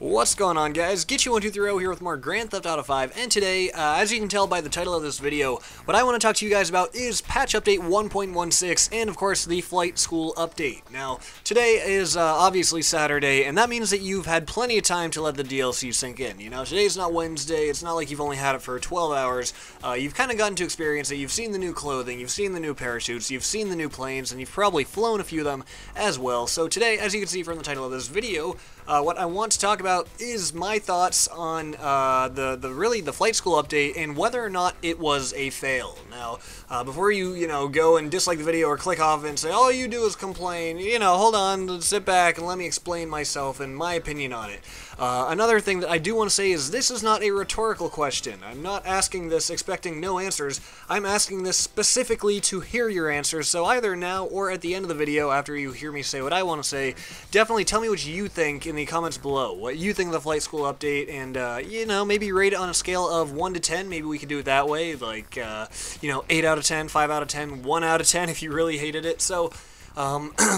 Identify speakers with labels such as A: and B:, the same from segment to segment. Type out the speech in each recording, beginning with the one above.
A: What's going on, guys? Get123 here with more Grand Theft Auto 5, and today, as you can tell by the title of this video, what I want to talk to you guys about is patch update 1.16 and, of course, the flight school update. Now, today is obviously Saturday, and that means that you've had plenty of time to let the DLC sink in. You know, today's not Wednesday, it's not like you've only had it for 12 hours. You've kind of gotten to experience it, you've seen the new clothing, you've seen the new parachutes, you've seen the new planes, and you've probably flown a few of them as well. So today, as you can see from the title of this video, what I want to talk about is my thoughts on the flight school update and whether or not it was a fail. Now, before you go and dislike the video or click off and say all you do is complain, hold on, sit back and let me explain myself and my opinion on it. Another thing that I do want to say is this is not a rhetorical question. I'm not asking this expecting no answers. I'm asking this specifically to hear your answers. So either now or at the end of the video, after you hear me say what I want to say, definitely tell me what you think in the comments below. What you think of the flight school update, and maybe rate it on a scale of 1 to 10. Maybe we could do it that way, like 8 out of 10, 5 out of 10, 1 out of 10 if you really hated it. So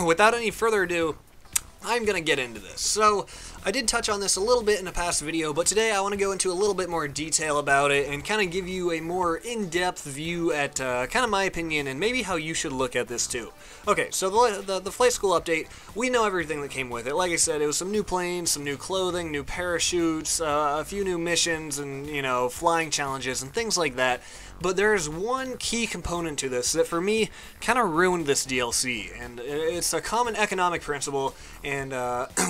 A: without any further ado, I'm going to get into this. So, I did touch on this a little bit in a past video, but today I want to go into a little bit more detail about it and kind of give you a more in-depth view at kind of my opinion and maybe how you should look at this too. Okay, so the flight school update, we know everything that came with it. Like I said, it was some new planes, some new clothing, new parachutes, a few new missions and, flying challenges and things like that. But there's one key component to this that for me kind of ruined this DLC, and it's a common economic principle, and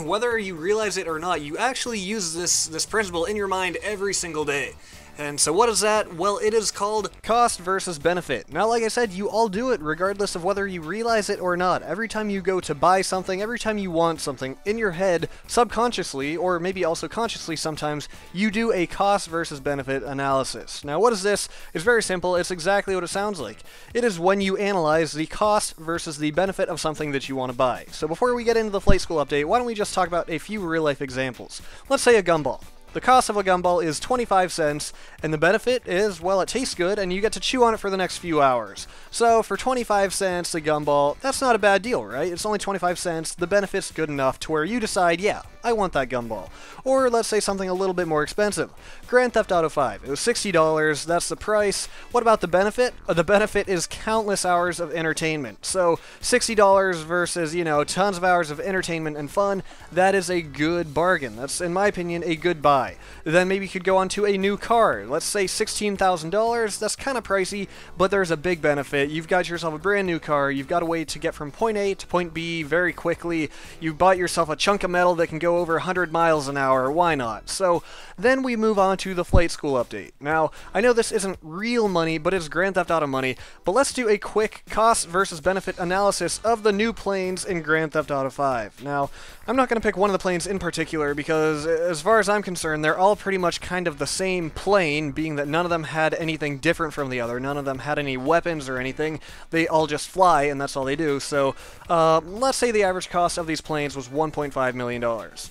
A: whether you realize it or not, you actually use this principle in your mind every single day. And so what is that? Well, it is called cost versus benefit. Now, like I said, you all do it regardless of whether you realize it or not. Every time you go to buy something, every time you want something, in your head, subconsciously, or maybe also consciously sometimes, you do a cost versus benefit analysis. Now, what is this? It's very simple. It's exactly what it sounds like. It is when you analyze the cost versus the benefit of something that you want to buy. So before we get into the flight school update, why don't we just talk about a few real-life examples? Let's say a gumball. The cost of a gumball is 25 cents, and the benefit is, well, it tastes good, and you get to chew on it for the next few hours. So, for 25 cents, a gumball, that's not a bad deal, right? It's only 25 cents, the benefit's good enough to where you decide, yeah, I want that gumball. Or, let's say something a little bit more expensive. Grand Theft Auto 5, it was $60, that's the price. What about the benefit? The benefit is countless hours of entertainment. So, $60 versus, tons of hours of entertainment and fun, that is a good bargain. That's, in my opinion, a good buy. Then maybe you could go on to a new car. Let's say $16,000. That's kind of pricey, but there's a big benefit. You've got yourself a brand new car. You've got a way to get from point A to point B very quickly. You bought yourself a chunk of metal that can go over 100 miles an hour. Why not? So then we move on to the flight school update. Now, I know this isn't real money, but it's Grand Theft Auto money. But let's do a quick cost versus benefit analysis of the new planes in Grand Theft Auto 5. Now, I'm not going to pick one of the planes in particular because, as far as I'm concerned, they're all pretty much kind of the same plane, being that none of them had anything different from the other. None of them had any weapons or anything. They all just fly, and that's all they do. So, let's say the average cost of these planes was $1.5 million.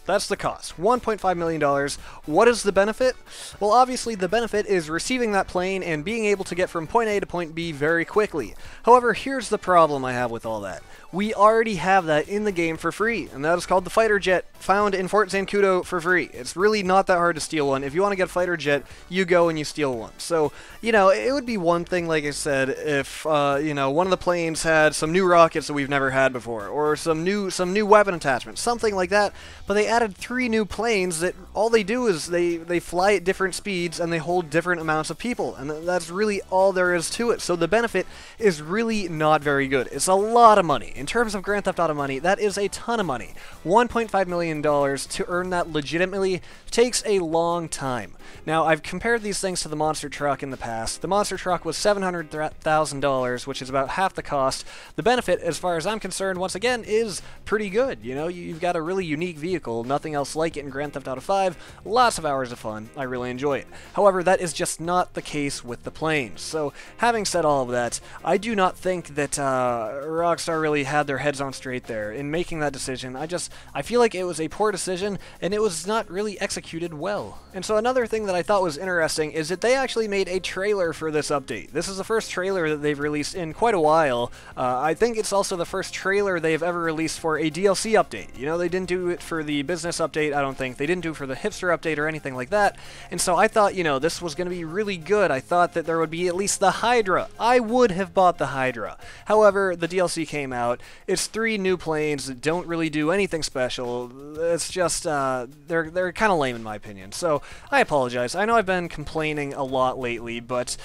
A: That's the cost. $1.5 million. What is the benefit? Well, obviously, the benefit is receiving that plane and being able to get from point A to point B very quickly. However, here's the problem I have with all that. We already have that in the game for free, and that is called the fighter jet, found in Fort Zancudo for free. It's really not that hard to steal one. If you want to get a fighter jet, you go and you steal one. So, it would be one thing, like I said, if, one of the planes had some new rockets that we've never had before, or some new weapon attachments, something like that, but they added 3 new planes that all they do is they fly at different speeds and they hold different amounts of people, and that's really all there is to it. So the benefit is really not very good. It's a lot of money. In terms of Grand Theft Auto money, that is a ton of money. $1.5 million to earn that legitimately takes a long time. Now, I've compared these things to the monster truck in the past. The monster truck was $700,000, which is about half the cost. The benefit, as far as I'm concerned, once again, is pretty good. You've got a really unique vehicle, nothing else like it in Grand Theft Auto 5, lots of hours of fun, I really enjoy it. However, that is just not the case with the planes. So, having said all of that, I do not think that Rockstar really had their heads on straight there in making that decision. I feel like it was a poor decision, and it was not really executed well. And so another thing that I thought was interesting is that they actually made a trailer for this update. This is the first trailer that they've released in quite a while. I think it's also the first trailer they've ever released for a DLC update. You know, they didn't do it for the business update, I don't think. They didn't do it for the hipster update or anything like that. And so I thought, you know, this was going to be really good. I thought that there would be at least the Hydra. I would have bought the Hydra. However, the DLC came out. It's 3 new planes that don't really do anything special. It's just, they're kind of lame in my opinion. So, I apologize. I know I've been complaining a lot lately, but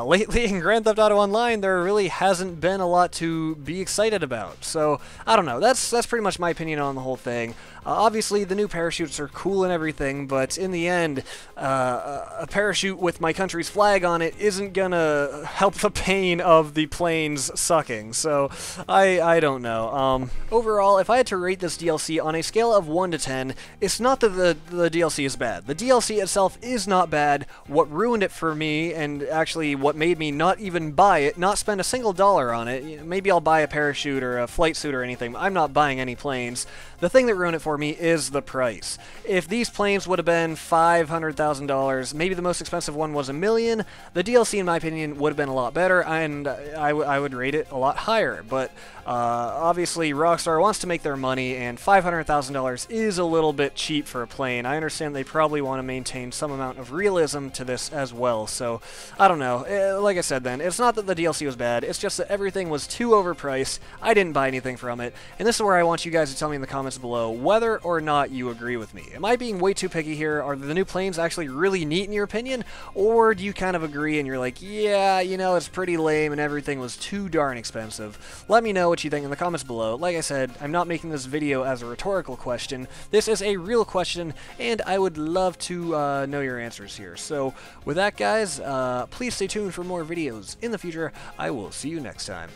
A: lately in Grand Theft Auto Online, there really hasn't been a lot to be excited about. So, I don't know. That's pretty much my opinion on the whole thing. Obviously, the new parachutes are cool and everything, but in the end, a parachute with my country's flag on it isn't gonna help the pain of the planes sucking, so I don't know. Overall, if I had to rate this DLC on a scale of 1 to 10, it's not that the DLC is bad. The DLC itself is not bad. What ruined it for me, and actually what made me not even buy it, not spend a single dollar on it, maybe I'll buy a parachute or a flight suit or anything, but I'm not buying any planes. The thing that ruined it for me is the price. If these planes would have been $500,000, maybe the most expensive one was $1 million, the DLC, in my opinion, would have been a lot better, and I would rate it a lot higher. But obviously, Rockstar wants to make their money, and $500,000 is a little bit cheap for a plane. I understand they probably want to maintain some amount of realism to this as well, so I don't know. Like I said then, it's not that the DLC was bad, it's just that everything was too overpriced. I didn't buy anything from it, and this is where I want you guys to tell me in the comments below whether or not you agree with me. Am I being way too picky here? Are the new planes actually really neat in your opinion? Or do you kind of agree and you're like, yeah, you know, it's pretty lame and everything was too darn expensive? Let me know what you think in the comments below. Like I said, I'm not making this video as a rhetorical question. This is a real question, and I would love to know your answers here. So with that, guys, please stay tuned for more videos in the future. I will see you next time.